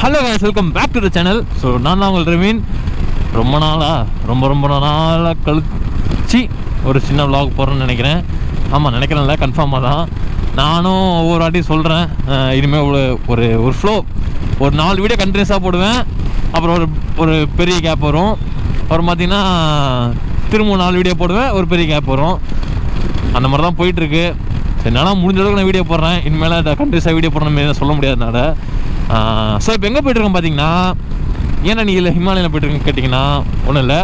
Hello guys, welcome back to the channel. So நான் தான் உங்கள் ரவீன். ரொம்ப நாளாக கழிச்சு ஒரு சின்ன vlog போடுறேன்னு நினைக்கிறேன். ஆமாம் நினைக்கிறேன்ல, கன்ஃபார்மாக தான். நானும் ஒவ்வொரு வாட்டியும் சொல்கிறேன், இனிமேல் ஒரு ஃப்ளோ ஒரு 4 வீடியோ கண்டினியூஸாக போடுவேன். அப்புறம் ஒரு பெரிய கேப் வரும். அப்புறம் பார்த்திங்கன்னா திரும்ப 4 வீடியோ போடுவேன், ஒரு பெரிய கேப் வரும். அந்த மாதிரி தான் போயிட்டுருக்கு. என்னால் முடிஞ்ச அளவுக்கு நான் வீடியோ போடுறேன். இனிமேல் அதை கண்டினியூஸாக வீடியோ போடணும்னு சொல்ல முடியாதனால. ஸோ இப்போ எங்கே போய்ட்டுருக்கோம் பார்த்தீங்கன்னா, ஏன்னா நீ இல்லை ஹிமாலயில் போய்ட்டுருக்கேன்னு கேட்டிங்கன்னா ஒன்றும் இல்லை.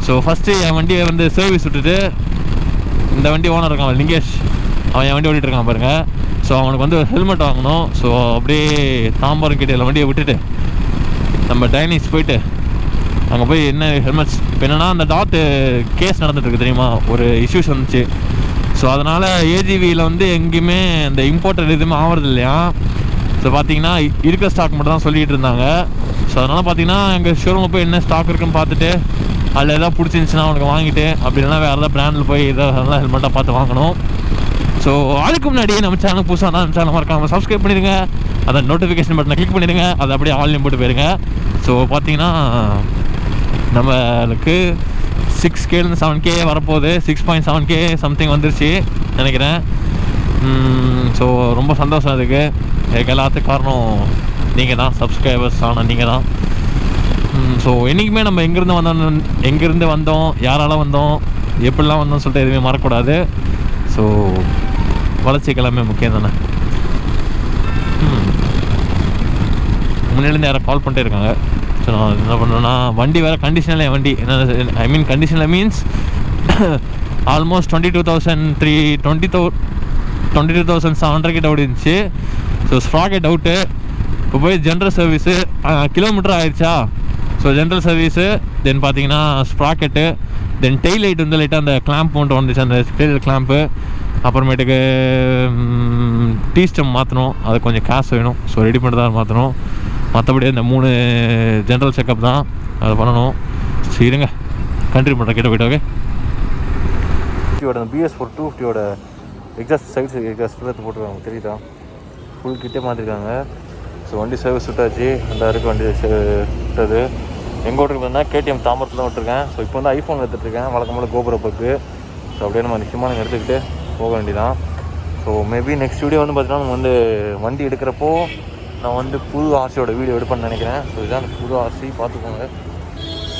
ஸோ ஃபஸ்ட்டு என் வண்டியை வந்து சர்வீஸ் விட்டுட்டு, இந்த வண்டி ஓனர் இருக்கான் லிங்கேஷ், அவன் என் வண்டி ஓட்டிகிட்ருக்கான் பாருங்கள். ஸோ அவனுக்கு வந்து ஒரு ஹெல்மெட் வாங்கணும். ஸோ அப்படியே தாம்பரம் கிட்டே வண்டியை விட்டுட்டு நம்ம டைனிஸ் போயிட்டு அங்கே போய் என்ன ஹெல்மெட்ஸ் இப்போ என்னென்னா அந்த டாட் கேஸ் நடந்துகிட்ருக்கு தெரியுமா, ஒரு இஷ்யூஸ் வந்துச்சு. ஸோ அதனால் ஏஜிவியில் வந்து எங்கேயுமே இந்த இம்போர்ட்டட் எதுவுமே ஆகிறது இல்லையா. ஸோ பார்த்தீங்கன்னா இருக்கிற ஸ்டாக் மட்டும் தான் சொல்லிகிட்டு இருந்தாங்க. ஸோ அதனால் பார்த்தீங்கன்னா எங்கள் ஷோரூமில் போய் என்ன ஸ்டாக் இருக்குன்னு பார்த்துட்டு அதில் எதாவது பிடிச்சிருந்துச்சுன்னா அவனுக்கு வாங்கிட்டு, அப்படி இல்லைனா வேறு எதாவது பிராண்டில் போய் எதாவது ஹெல்மெட்டாக பார்த்து வாங்கணும். ஸோ அதுக்கு முன்னாடி நம்ம சேனல் புதுசாக தான், நம்ம சேனல் மறக்காமல் சப்ஸ்கிரைப் பண்ணிடுங்க. அதை நோட்டிஃபிகேஷன் பட்டனை கிளிக் பண்ணிடுங்க, அதை அப்படியே ஆன்லைன் போட்டு போயிருங்க. ஸோ பார்த்தீங்கன்னா நம்மளுக்கு 6Kலேருந்து 7K வரப்போகுது. 6.7K சம்திங் வந்துருச்சு நினைக்கிறேன். ஸோ ரொம்ப சந்தோஷம் இருக்குது. எனக்கு எல்லாத்துக்கும் காரணம் நீங்கள் தான், சப்ஸ்கிரைபர்ஸ் ஆனால் நீங்கள் தான். ஸோ என்றைக்குமே நம்ம எங்கேருந்து வந்தோம், யாரால் வந்தோம், எப்படிலாம் வந்தோம்னு சொல்லிட்டு எதுவுமே மறக்கக்கூடாது. ஸோ வளர்ச்சிக்கு எல்லாமே முக்கியம் தானே. முன்னாடிலேருந்து யாரை கால் பண்ணிட்டே இருக்காங்க. ஸோ நான் என்ன பண்ணுறேன்னா, வண்டி வேறு கண்டிஷனில் என் வண்டி என்ன, ஐ மீன் கண்டிஷனில் மீன்ஸ் ஆல்மோஸ்ட் 22,700 கிட்ட ஓடிச்சு. So sprocket out. இப்போ போய் ஜென்ரல் சர்வீஸு கிலோமீட்டர் ஆயிடுச்சா. ஸோ ஜென்ரல் சர்வீஸு, தென் பார்த்தீங்கன்னா ஸ்ப்ராக்கெட்டு, தென் டெய்ல் லைட் வந்து லைட்டாக அந்த கிளாம்ப் மட்டும் வந்துச்சு, அந்த டெய்ல் கிளாம்ப்பு. அப்புறமேட்டுக்கு டீஸ்டம் மாற்றணும், அது கொஞ்சம் காசு வேணும். ஸோ ரெடி பண்ணிட்டு தான் மாற்றணும். மற்றபடி இந்த 3 ஜென்ரல் செக்கப் தான், அதை பண்ணணும். சரிங்க, கண்ட்ரி பண்ணுறேன் கிட்ட போய்ட்டு. ஓகே, அந்த BS4 250 எக்ஸாஸ்ட் சைட்ஸ் எக்ஸாஸ்ட் போட்டுருக்காங்க தெரியுதா, ஃபுல் கிட்டே மாற்றிருக்காங்க. ஸோ வண்டி சர்வீஸ் விட்டாச்சு, அந்த இருக்குது வண்டி விட்டது. எங்கே விட்டுருக்குன்னா KTM தாம்பரத்தில் தான் விட்டுருக்கேன். ஸோ இப்போ வந்து ஐஃபோன் எடுத்துகிட்ருக்கேன், வழக்கம்போல் GoPro பக்கு. ஸோ அப்படியே நம்ம நிச்சயமாக எடுத்துக்கிட்டு போக வேண்டியதான். ஸோ மேபி நெக்ஸ்ட் வீடியோ வந்து பார்த்தீங்கன்னா நம்ம வந்து வண்டி எடுக்கிறப்போ நான் வந்து புது ஆர்சியோட வீடியோ எடுப்பேன்னு நினைக்கிறேன். ஸோ இதுதான் அந்த புது ஆர்சி, பார்த்துக்கோங்க.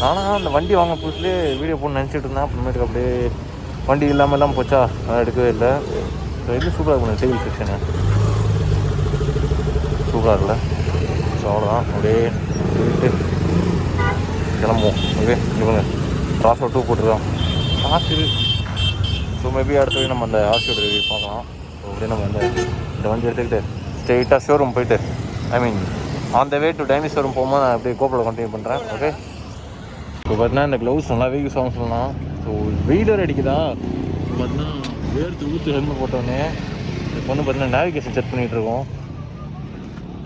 ஆனால் அந்த வண்டி வாங்க புதுசுலேயே வீடியோ போடணும்னு நினச்சிட்டு இருந்தேன். அப்புறமேட்டுக்கு அப்படியே வண்டி இல்லாமல் போச்சா, அதை எடுக்கவே இல்லை. ஸோ இது சூப்பராக இருக்கும் டெய்ல் செக்ஷனு, சூப்பராக இருக்குல்ல. ஸோ அவ்வளோதான், அப்படியே போயிட்டு கிளம்புவோம். ஓகே, இவங்க ராசோ 2 போட்டுருக்கோம் காசு. ஸோ மேபி அடுத்த வழி நம்ம அந்த ஆர்சியோட ரிவ்யூ பார்க்கலாம். ஸோ அப்படியே நம்ம இந்த வண்டி எடுத்துக்கிட்டு ஸ்ட்ரெயிட்டாக ஷோரூம் போயிட்டு, I mean on the way to டைனிஸ் ஷோரூம் போகும்போது நான் அப்படியே GoPro கண்டினியூ பண்ணுறேன். ஓகே, இப்போ பார்த்தீங்கன்னா இந்த க்ளவுஸ் நல்லாவே யூஸ் ஆகும் சொல்லலாம். ஸோ வெயில் வேறு அடிக்குதா, பார்த்தீங்கன்னா வேர்த்து ஊற்று ஹெல்மெட் போட்டோடனே இப்போ வந்து பார்த்தீங்கன்னா நேவிகேஷன் செட் பண்ணிகிட்ருக்கோம்.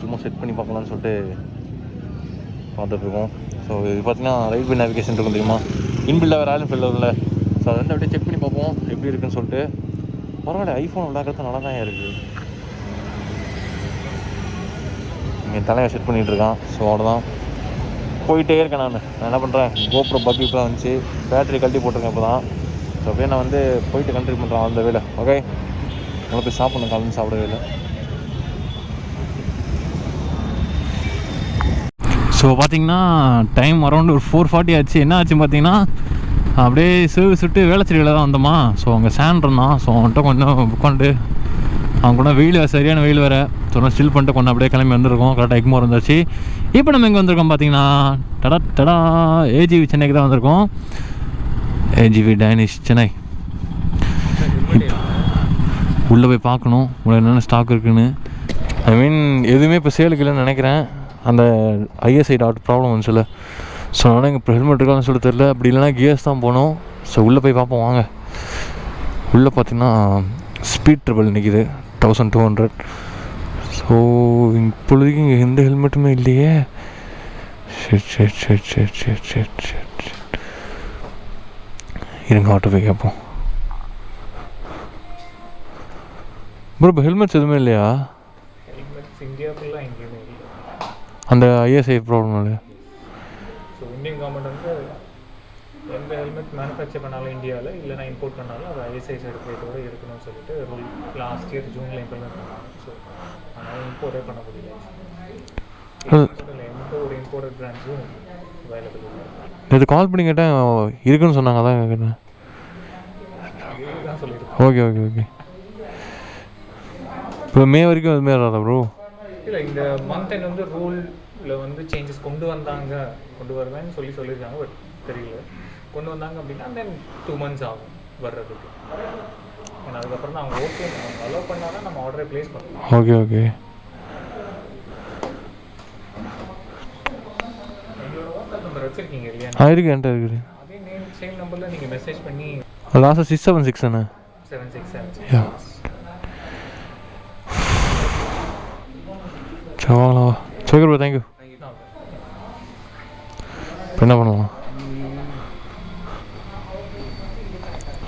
சும்மா செட் பண்ணி பார்க்கலான்னு சொல்லிட்டு பார்த்துட்ருக்கோம். ஸோ இது பார்த்தீங்கன்னா ரைட் பை நேவிகேஷன் இருக்கும் தெரியுமா, இன்பில்டாக வேறு ஆயிலும் ஃபில் இல்லை. ஸோ அதை வந்து அப்படியே செக் பண்ணி பார்ப்போம் எப்படி இருக்குன்னு சொல்லிட்டு. பரவாயில்ல, ஐஃபோன் விளாட்றது நல்லா தான் இருக்குது. இங்கே தலையை செட் பண்ணிகிட்ருக்கான். ஸோ அவ்வளோதான், போயிட்டே இருக்கேன். நான் என்ன பண்ணுறேன், GoPro பக் இப்போ வந்துச்சு, பேட்டரி கழட்டி போட்டிருக்கேன் இப்போ தான். ஸோ அப்படியே நான் வந்து போயிட்டு கண்டினியூ பண்ணுறேன் அந்த வேலை. ஓகே, உங்களுக்கு சாப்பிடணும், காலையில் சாப்பிடவே இல்லை. ஸோ பார்த்திங்கன்னா டைம் அரௌண்ட் ஒரு 4:40 ஆச்சு. என்ன ஆச்சு பார்த்தீங்கன்னா, அப்படியே சர்வீஸ் விட்டு வேளச்சேரியில் தான் வந்தோமா. ஸோ அங்கே சேன் இருந்தான். ஸோ அவன்கிட்ட கொஞ்சம் உட்காந்து அவங்க கூட வெயில் சரியான வெயில் வேறு. ஸோ நான் ஸ்டில் பண்ணிட்டு கொஞ்சம் அப்படியே கிளம்பி வந்துருக்கோம். கரெக்டாக எக்மோர் வந்துருச்சு. இப்போ நம்ம எங்கே வந்திருக்கோம் பார்த்தீங்கன்னா, டடா AGV சென்னைக்கு தான் வந்திருக்கோம். AGV டைனிஷ் சென்னை. உள்ளே போய் பார்க்கணும் உள்ள என்னென்ன ஸ்டாக் இருக்குதுன்னு. ஐ மீன் எதுவுமே இப்போ சேலுக்கு இல்லைன்னு நினைக்கிறேன். அந்த ISI டாட் ப்ராப்ளம் வந்துச்சுல்ல. ஸோ அதனால் இங்கே இப்போ ஹெல்மெட் இருக்கான்னு சொல்ல தெரில. அப்படி இல்லைனா கியர்ஸ் தான் போகணும். ஸோ உள்ளே போய் பார்ப்போம் வாங்க. உள்ளே பார்த்தீங்கன்னா ஸ்பீட் ட்ரிபிள் நிற்கிது 1200. ஸோ இப்பொழுதுக்கு இங்கே எந்த ஹெல்மெட்டுமே இல்லையே. சரி இருங்க, ஆட்டோ போய் கேட்போம். ப்ரோ இப்போ ஹெல்மெட்ஸ் எதுவுமே இல்லையா? ஹெல்மெட்ஸ் இந்தியா ஃபுல்லாக எங்கேயுமே இல்லை. அந்த ஐஎஸ்ஐ ப்ராப்ளம் இல்லையா? ஸோ இந்தியன் கவர்மெண்ட் வந்து எந்த ஹெல்மெட் மேனுஃபேக்சர் பண்ணாலும் இந்தியாவில் இல்லைனா இம்போர்ட் பண்ணாலும் அது ஐஎஸ்ஐ சர்டிஃபிகேட்டோடு இருக்கணும்னு சொல்லிட்டு ரூல் லாஸ்ட் இயர் ஜூனில் இம்ப்ளிமெண்ட் பண்ணாங்க. ஸோ அதனால் இம்போர்ட்டே பண்ண முடியல. எந்த ஒரு இம்போர்ட்டட் பிராண்ட்ஸும் அவைலபிள் இல்லை. இது கால் பண்ணி கேட்டேன் இருக்குன்னு சொன்னாங்க, அதான் கேட்டேன். தான் சொல்லியிருக்கேன். Okay okay okay. இப்போ மே வரைக்கும் அதுமாரி வராதா ப்ரோ? இல்லை, இந்த மந்த் எண்ட் வந்து ரூலில் வந்து சேஞ்சஸ் கொண்டு வருவேன்னு சொல்லியிருக்காங்க. பட் தெரியல, கொண்டு வந்தாங்க அப்படின்னா தென் 2 months ஆகும் வர்றதுக்கு. ஏன்னா அதுக்கப்புறம் தான் அவங்க ஓகே அவங்க அலோவ் பண்ணால் தான் நம்ம ஆர்டரை ப்ளேஸ் பண்ணலாம். Okay okay. எங்களோட வாட்ஸ்அப் நம்பர் வச்சுருக்கீங்க இல்லையா? இருக்கு, என்கிட்ட இருக்குது. அதே சேம் நம்பரில் நீங்கள் மெசேஜ் பண்ணி லாஸ்ட் 676 தானே? 767. சரி வாங்கலாம். சரி ப்ரோ, தேங்க்யூ. இப்போ என்ன பண்ணலாம்?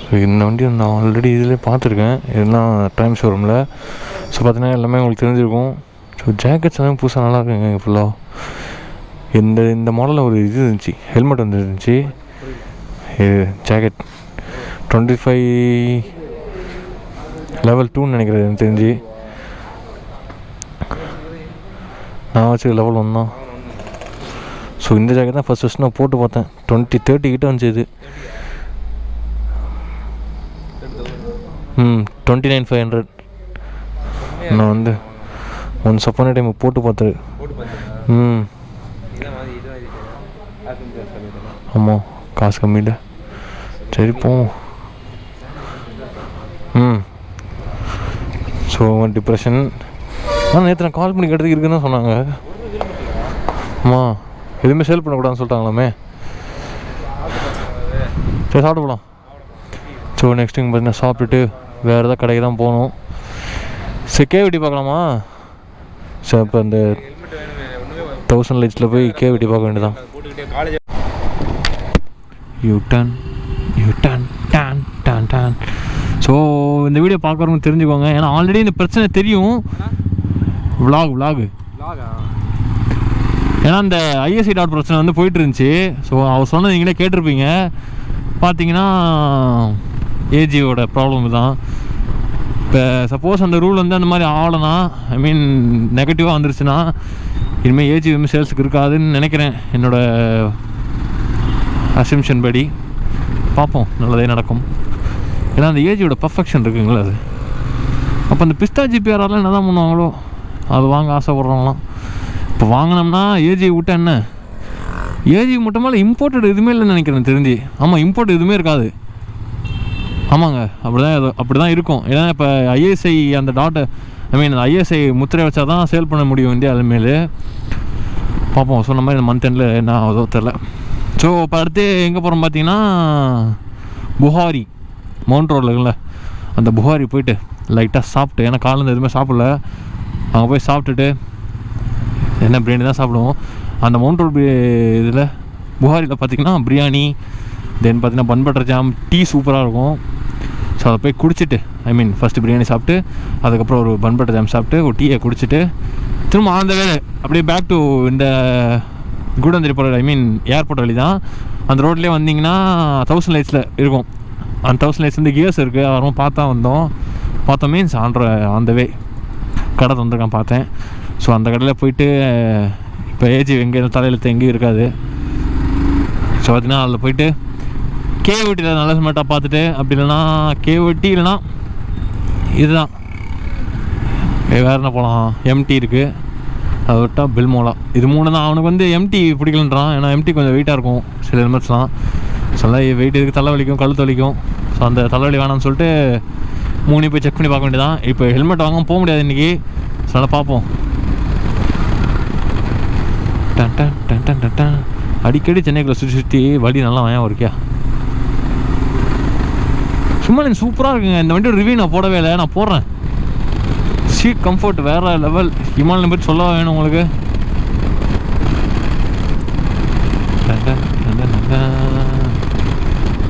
ஸோ இந்த வண்டி நான் ஆல்ரெடி இதில் பார்த்துருக்கேன், இதெல்லாம் டைம் ஷோரூமில். ஸோ பார்த்தீங்கன்னா எல்லாமே உங்களுக்கு தெரிஞ்சிருக்கும். ஸோ ஜாக்கெட்ஸ் எல்லாமே புதுசாக நல்லா இருக்குங்க ஃபுல்லாக. இந்த மாடலில் ஒரு இது இருந்துச்சு, ஹெல்மெட் வந்து இருந்துச்சு. ஜாக்கெட் 25 level 2ன்னு நினைக்கிறேன் எனக்கு தெரிஞ்சு. நான் வச்சு level 1 தான். ஸோ இந்த ஜாக்கெட் தான் ஃபஸ்ட் நான் போட்டு பார்த்தேன். 20-30 கிட்ட வந்துச்சு இது. 29,500. நான் வந்து ஒன்ஸ் அப்பான டைம் போட்டு பார்த்தேன். ஆமாம், காசு கம்மியில். சரி போவோம். So depression. நேற்று நான் கால் பண்ணி கேட்டதுக்கு இருக்குன்னு தான் சொன்னாங்க. ஆமாம், எதுவுமே சேல் பண்ணக்கூடாதுன்னு சொல்லிட்டாங்களாமே. சரி சாப்பிட்டு போகலாம். ஸோ நெக்ஸ்ட் இங்கே பார்த்தீங்கன்னா சாப்பிட்டுட்டு வேறு ஏதாவது கடைக்கு தான் போகணும். சரி கேவிட்டி பார்க்கலாமா? சார் இப்போ அந்த 1000 lights போய் கேவிட்டி பார்க்க வேண்டியதான். யூட்டன் டான் டான் டான். ஸோ இந்த வீடியோ பார்க்குறவங்க தெரிஞ்சுக்கோங்க, ஏன்னா ஆல்ரெடி இந்த பிரச்சனை தெரியும். விலாகு ஏன்னா இந்த ஐஎஸ்சி டாட் பிரச்சனை வந்து போயிட்டு இருந்துச்சு. ஸோ அவர் சொன்னது நீங்களே கேட்டிருப்பீங்க. பார்த்தீங்கன்னா ஏஜியோட ப்ராப்ளம் தான். இப்போ சப்போஸ் அந்த ரூல் வந்து அந்த மாதிரி ஆகலைன்னா, ஐ மீன் நெகட்டிவாக வந்துருச்சுன்னா, இனிமேல் ஏஜி வந்து சேல்ஸுக்கு இருக்காதுன்னு நினைக்கிறேன். என்னோடய அசம்ஷன் படி பார்ப்போம், நல்லதே நடக்கும். ஏன்னா அந்த ஏஜியோட பர்ஃபெக்ஷன் இருக்குங்களா அது. அப்போ அந்த பிஸ்தா ஜிபிஆரெலாம் என்ன தான் பண்ணுவாங்களோ அது வாங்க ஆசைப்படுறவங்களாம். இப்போ வாங்கினோம்னா ஏஜி விட்டா என்ன, ஏஜி மட்டும் மேலே இம்போர்ட்டட் எதுவுமே இல்லைன்னு நினைக்கிறேன் தெரிஞ்சு. ஆமாம், இம்போர்ட் எதுவுமே இருக்காது. ஆமாங்க, அப்படி தான் இருக்கும். ஏன்னா இப்போ ஐஎஸ்ஐ அந்த டாட்டை ஐ மீன் அந்த ஐஎஸ்ஐ முத்திரை வச்சா தான் சேல் பண்ண முடியும் இந்தியாவில் மேலே. பார்ப்போம், சொன்ன மாதிரி இந்த மந்த் எண்டில் என்ன ஆகுதோ தெரில. ஸோ இப்போ அடுத்து எங்கே போகிறோம் பார்த்தீங்கன்னா, புகாரி மவுண்ட் ரோடில் இருக்குல்ல, அந்த புகாரி போயிட்டு லைட்டாக சாப்பிட்டு, ஏன்னா காலேருந்து எதுவுமே சாப்பிடல, அங்கே போய் சாப்பிட்டுட்டு என்ன பிரியாணி தான் சாப்பிடுவோம். அந்த மவுண்ட் ரோடு இதில் புகாரியில் பார்த்திங்கன்னா பிரியாணி, தென் பார்த்திங்கன்னா பன் பட்டர் ஜாம், டீ சூப்பராக இருக்கும். ஸோ அதை போய் குடிச்சிட்டு, ஐ மீன் ஃபஸ்ட்டு பிரியாணி சாப்பிட்டு, அதுக்கப்புறம் ஒரு பன் பட்டர் ஜாம் சாப்பிட்டு, ஒரு டீயை குடிச்சிட்டு, திரும்ப அந்த வேலை அப்படியே பேக் டு இந்த கூடந்தேரி போகிற ஐ மீன் ஏர்போர்ட் வழி தான். அந்த ரோட்லேயே வந்தீங்கன்னா 1000 lights இருக்கும். அந்த 1000 lights வந்து கியர்ஸ் இருக்குது. அவரும் பார்த்தோம் மீன்ஸ் அந்த வே கடை தந்துருக்கான் பார்த்தேன். ஸோ அந்த கடையில் போயிட்டு இப்போ ஏஜி எங்கேயும் தலையில் எங்கேயும் இருக்காது. ஸோ பார்த்தீங்கன்னா அதில் போயிட்டு கேவிட்டியில் நல்ல ஸ்மெட்டாக பார்த்துட்டு, அப்படி இல்லைனா கேவிட்டி இல்லைனா இதுதான் வேறு என்ன போகலாம், எம்டி இருக்குது, அதை விட்டால் பில்மோலா. இது 3 தான். அவனுக்கு வந்து எம்டி பிடிக்கலன்றான். ஏன்னா எம்டி கொஞ்சம் வெயிட்டாக இருக்கும் சில ஹெல்மெட்ஸ்லாம். ஸோ எல்லாம் வெயிட் இருக்குது, தலை வலிக்கும், கழுத்து வலிக்கும். ஸோ அந்த தலைவலி வேணாம்னு சொல்லிட்டு 3 போய் செக் பண்ணி பார்க்க வேண்டியதான். இப்போ ஹெல்மெட் வாங்க போக முடியாது இன்றைக்கி. ஸோ நல்லா பார்ப்போம். Done done done done done done. அடிக்கடி சென்னைக்குள்ளே சுற்றி வழி நல்லா வாங்க இருக்கியா. சும்மா எனக்கு சூப்பராக இருக்குங்க இந்த வண்டியோட ரிவ்யூ. நான் போடவே இல்லை, நான் போடுறேன். சீட் கம்ஃபர்ட் வேறு லெவல். ஹிமாலயன் பற்றி சொல்லவா வேணும் உங்களுக்கு.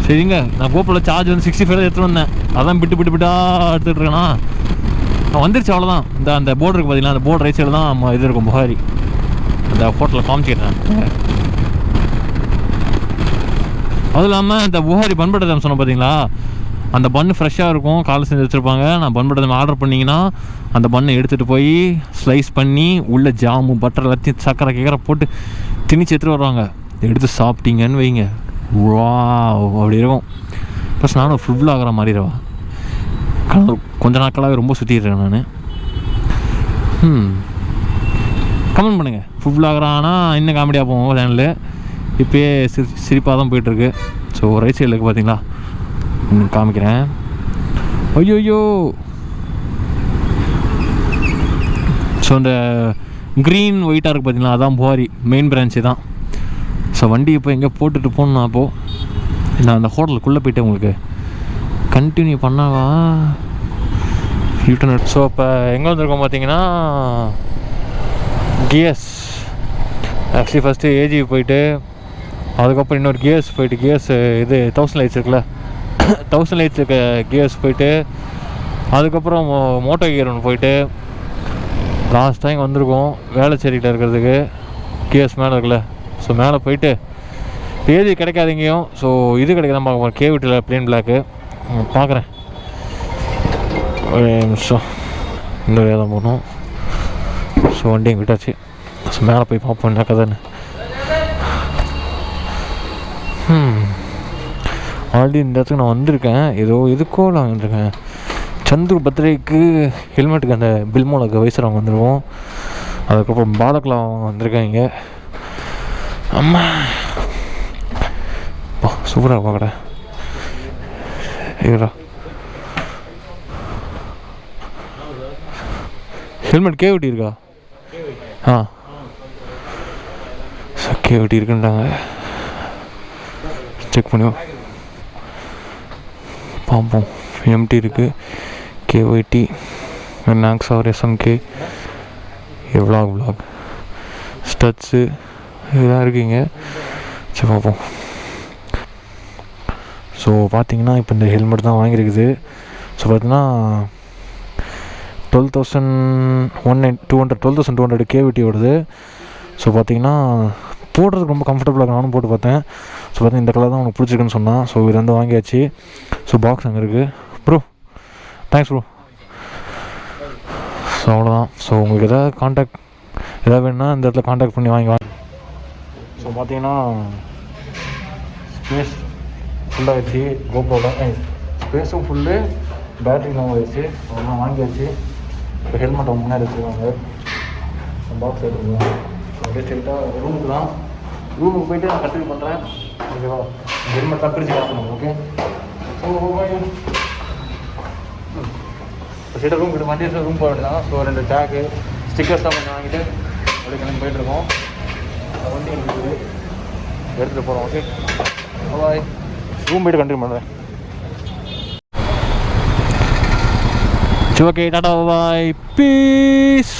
சரிங்க, நான் கோப்ரோவில் சார்ஜ் வந்து 65 எடுத்துகிட்டு வந்தேன். அதான் பிட்டு எடுத்துகிட்டு இருக்கேன்னா வந்துருச்சு, அவ்வளோதான். அந்த போர்டு இருக்குது பார்த்தீங்களா, அந்த போர்டு ரைட் சைடு தான் இது இருக்கும் புகாரி. இந்த ஃபோட்டோவில் காமிச்சிடுறேன். அதுவும் இல்லாமல் இந்த புகாரி பன் பட்டர் ஜாம் சொன்னேன் பார்த்தீங்களா, அந்த பன்னு ஃப்ரெஷ்ஷாக இருக்கும், காலை செஞ்சு வச்சுருப்பாங்க. நான் பன் பட்டர் ஜாம் ஆர்டர் பண்ணிங்கன்னா அந்த பண்ணை எடுத்துகிட்டு போய் ஸ்லைஸ் பண்ணி உள்ளே ஜாமு பட்டர் எல்லாத்தையும் சக்கரை கேக்கரை போட்டு திணிச்சு எடுத்துகிட்டு வருவாங்க. எடுத்து சாப்பிட்டீங்கன்னு வைங்க, வா அப்படி இருக்கும். ப்ளஸ் நானும் ஃபுல் ஆகிற மாதிரிடுவா. கொஞ்ச நாட்களாகவே ரொம்ப சுற்றிடுறேன் நான். கமெண்ட் பண்ணுங்கள், ஃபுல் ஆகிறான்னா இன்னும் காமெடியாக போவோம் சேனலு. இப்போயே சிரிப்பாக தான் போயிட்டுருக்கு. ஸோ ரைட் சைடில் இருக்குது பார்த்தீங்களா, காமிக்கிறேன். ஐயோ ஸோ இந்த க்ரீன் ஒயிட்டாக இருக்குது பார்த்தீங்களா, அதான் புகாரி மெயின் பிரான்ச்சு தான். ஸோ வண்டி இப்போ எங்கே போட்டுட்டு போகணுன்னா, அப்போது நான் அந்த ஹோட்டலுக்குள்ளே போய்ட்டு உங்களுக்கு கண்டினியூ பண்ணவா யூட்டன். ஸோ இப்போ எங்கே வந்திருக்கோம் பார்த்தீங்கன்னா, கியர்ஸ். ஆக்சுவலி ஃபஸ்ட்டு AGV போயிட்டு, அதுக்கப்புறம் இன்னொரு கியர்ஸ் போயிட்டு, கியர்ஸ் இது 1000 லைட்ஸ் இருக்குல்ல, 1000 லைட்ஸ் இருக்க கியர்ஸ் போயிட்டு, அதுக்கப்புறம் மோட்டோ கியர் ஒன்று போயிட்டு, லாஸ்ட் டைம் வந்திருக்கோம் வேளச்சேரியில் இருக்கிறதுக்கு. கியர்ஸ் மேலே இருக்குல்ல, ஸோ மேலே போயிட்டு AGV கிடைக்காது எங்கேயும். ஸோ இது கிடைக்காதான் பார்க்க போகிறேன், கேவிட்டியில் ப்ளேன் பிளாக்கு பார்க்குறேன். ஒரு நிமிஷம், இந்த வழியாக தான் போகணும். ஸோ வண்டி எங்கள் விட்டாச்சு. ஸோ மேலே போய் பார்ப்போம் என்ன கதைன்னு. ஆல்ரெடி இந்த இடத்துக்கு நான் வந்திருக்கேன், ஏதோ இதுக்கோ நான் வந்திருக்கேன். சந்துரு பர்த்டேக்கு ஹெல்மெட்டுக்கு அந்த பில்மோலுக்கு வயசுறவங்க வந்துடுவோம். அதுக்கப்புறம் பாலக்கில் வந்திருக்கேன் இங்கே. அம்மா சூப்பராக பார்க்கடா ஐயோடா. ஹெல்மெட் கேவிட்டி இருக்கா? கேவிட்டி இருக்குன்றாங்க, செக் பண்ணுவோம் பார்ப்போம். எம்டி இருக்குது, cavity, Rynox or SMK, vlog studs இதெல்லாம் இருக்குங்க. சரி பார்ப்போம். ஸோ பார்த்தீங்கன்னா இப்போ இந்த ஹெல்மெட் தான் வாங்கியிருக்குது. ஸோ பார்த்தீங்கன்னா 12,200 கேவிட்டி வருது. ஸோ பார்த்தீங்கன்னா போடுறதுக்கு ரொம்ப கம்ஃபர்டபுளாக நானும் போட்டு பார்த்தேன். ஸோ பார்த்தீங்கன்னா இந்த கலர் தான் உனக்கு பிடிச்சிருக்குன்னு சொன்னான். ஸோ இது வந்து வாங்கியாச்சு. ஸோ பாக்ஸ் அங்கே இருக்குது. Bro thanks bro. ஸோ அவ்வளோதான். ஸோ உங்களுக்கு எதாவது வேணுன்னா இந்த இடத்துல காண்டாக்ட் பண்ணி வாங்கிக்கலாம். ஸோ பார்த்தீங்கன்னா ஸ்பேஸ் ஃபுல்லாக வச்சு கோப்ரோவில் ஸ்பேஸும் ஃபுல்லு, பேட்ரி நம்ம வச்சு அதெல்லாம் வாங்கியாச்சு. இப்போ ஹெல்மெட் அவங்க முன்னாடி வச்சுருக்காங்க. பாக்ஸ் எடுத்துக்கலாம். அப்படியே ஸ்ட்ரெயிட்டாக ரூமுக்கு தான். ரூமுக்கு போய்ட்டு நான் கண்டினியூ பண்ணுறேன். ஓகேவா? ஹெல்மெட்லாம் பிரித்து காட்டணும். ஓகே. ஸோ ஸ்ட்ரெயிட்டாக ரூம் கிட்ட வண்டி எடுத்து ரூம் போக வேண்டியதான். ஸோ 2 டேக்கு ஸ்டிக்கர்ஸ் தான் கொஞ்சம் வாங்கிட்டு அப்படியே கிளம்பி போயிட்டுருக்கோம். வண்டி இருக்குது, எடுத்துகிட்டு போகிறோம். Okay bye. ரூம் போய்ட்டு கண்டினியூ பண்ணுறேன். ஓகே டாடா பாய், பீஸ்.